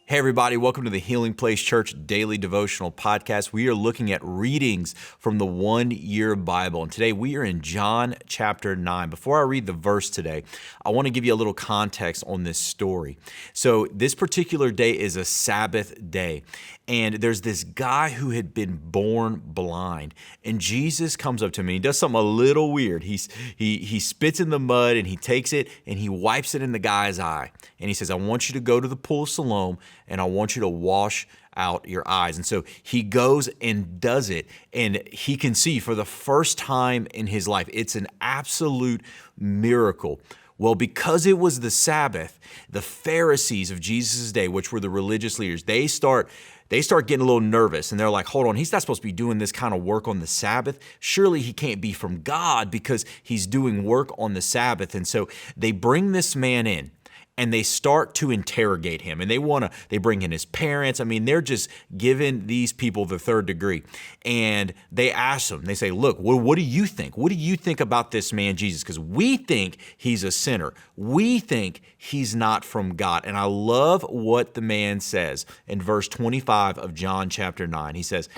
Hey, everybody, welcome to the Healing Place Church Daily Devotional Podcast. We are looking at readings from the 1 Year Bible. And today we are in John chapter 9. Before I read the verse today, I want to give you a little context on this story. So, this particular day is a Sabbath day. And there's this guy who had been born blind. And Jesus comes up to him and he does something a little weird. He spits in the mud and he takes it and he wipes it in the guy's eye. And he says, I want you to go to the pool of Siloam and I want you to wash out your eyes. And so he goes and does it, and he can see for the first time in his life. It's an absolute miracle. Well, because it was the Sabbath, the Pharisees of Jesus' day, which were the religious leaders, they start getting a little nervous, and they're like, hold on, he's not supposed to be doing this kind of work on the Sabbath. Surely he can't be from God because he's doing work on the Sabbath. And so they bring this man in, and they start to interrogate him, and they bring in his parents. I mean, they're just giving these people the third degree. And they ask him, they say, look, what do you think? What do you think about this man, Jesus? Because we think he's a sinner. We think he's not from God. And I love what the man says in verse 25 of John chapter 9. He says,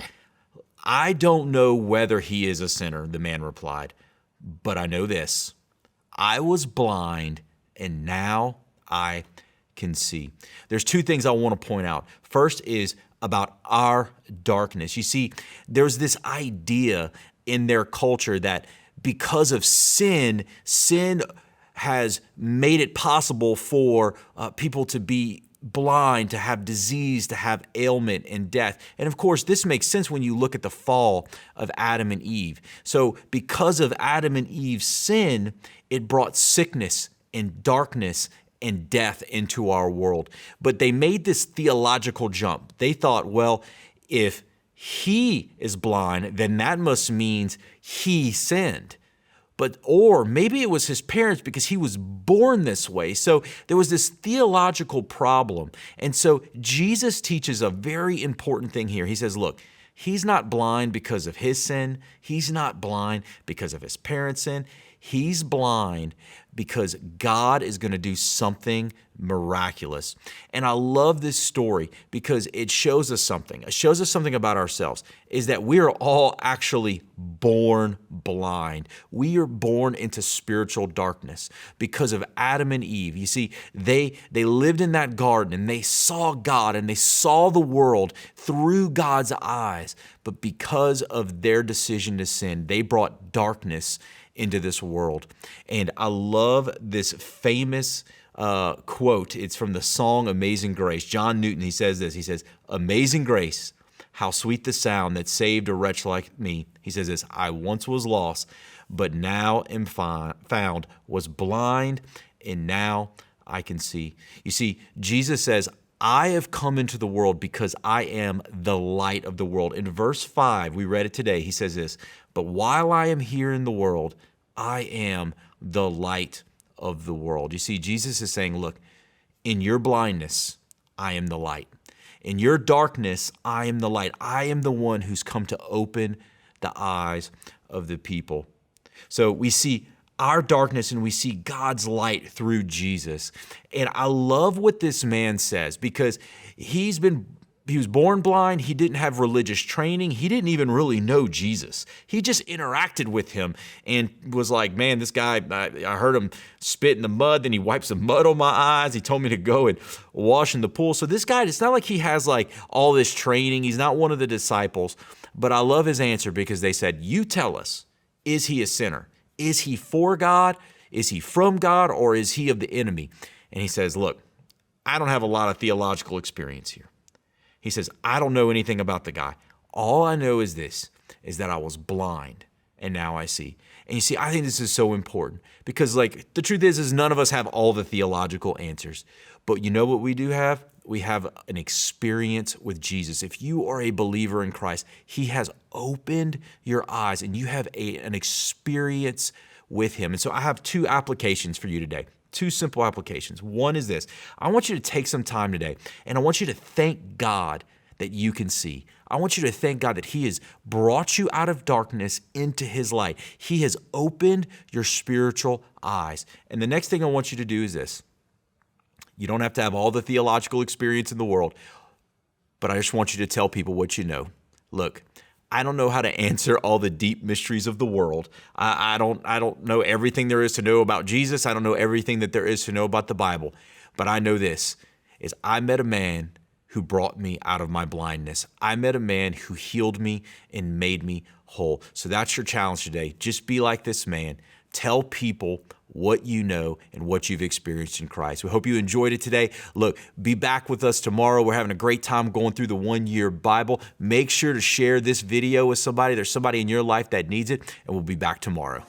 I don't know whether he is a sinner, the man replied, but I know this. I was blind, and now I can see. There's two things I want to point out. First is about our darkness. You see, there's this idea in their culture that because of sin has made it possible for people to be blind, to have disease, to have ailment and death. And of course, this makes sense when you look at the fall of Adam and Eve. So because of Adam and Eve's sin, it brought sickness and darkness and death into our world. But they made this theological jump. They thought, well, if he is blind, then that must mean he sinned. Or maybe it was his parents because he was born this way. So there was this theological problem. And so Jesus teaches a very important thing here. He says, look, he's not blind because of his sin. He's not blind because of his parents' sin. He's blind because God is going to do something miraculous. And I love this story because it shows us something. It shows us something about ourselves, is that we are all actually born blind. We are born into spiritual darkness because of Adam and Eve. You see, they lived in that garden and they saw God and they saw the world through God's eyes. But because of their decision to sin, they brought darkness into this world. And I love this famous quote. It's from the song Amazing Grace. John Newton, he says this. He says, Amazing grace, how sweet the sound that saved a wretch like me. He says this, I once was lost, but now am found, was blind, and now I can see. You see, Jesus says, I have come into the world because I am the light of the world. In verse 5, we read it today, he says this, but while I am here in the world, I am the light of the world. You see, Jesus is saying, look, in your blindness, I am the light. In your darkness, I am the light. I am the one who's come to open the eyes of the people. So we see our darkness and we see God's light through Jesus. And I love what this man says because he was born blind. He didn't have religious training. He didn't even really know Jesus. He just interacted with him and was like, man, this guy, I heard him spit in the mud. Then he wiped some mud on my eyes. He told me to go and wash in the pool. So this guy, it's not like he has like all this training. He's not one of the disciples. But I love his answer because they said, you tell us, is he a sinner? Is he for God? Is he from God? Or is he of the enemy? And he says, look, I don't have a lot of theological experience here. He says, I don't know anything about the guy. All I know is this, is that I was blind and now I see. And you see, I think this is so important because like the truth is none of us have all the theological answers. But you know what we do have? We have an experience with Jesus. If you are a believer in Christ, he has opened your eyes and you have an experience with him. And so I have two applications for you today. Two simple applications. One is this. I want you to take some time today and I want you to thank God that you can see. I want you to thank God that he has brought you out of darkness into his light. He has opened your spiritual eyes. And the next thing I want you to do is this. You don't have to have all the theological experience in the world, but I just want you to tell people what you know. Look, I don't know how to answer all the deep mysteries of the world. I don't know everything there is to know about Jesus. I don't know everything that there is to know about the Bible. But I know this, is I met a man who brought me out of my blindness. I met a man who healed me and made me whole. So that's your challenge today. Just be like this man. Tell people what you know and what you've experienced in Christ. We hope you enjoyed it today. Look, be back with us tomorrow. We're having a great time going through the 1-year Bible. Make sure to share this video with somebody. There's somebody in your life that needs it, and we'll be back tomorrow.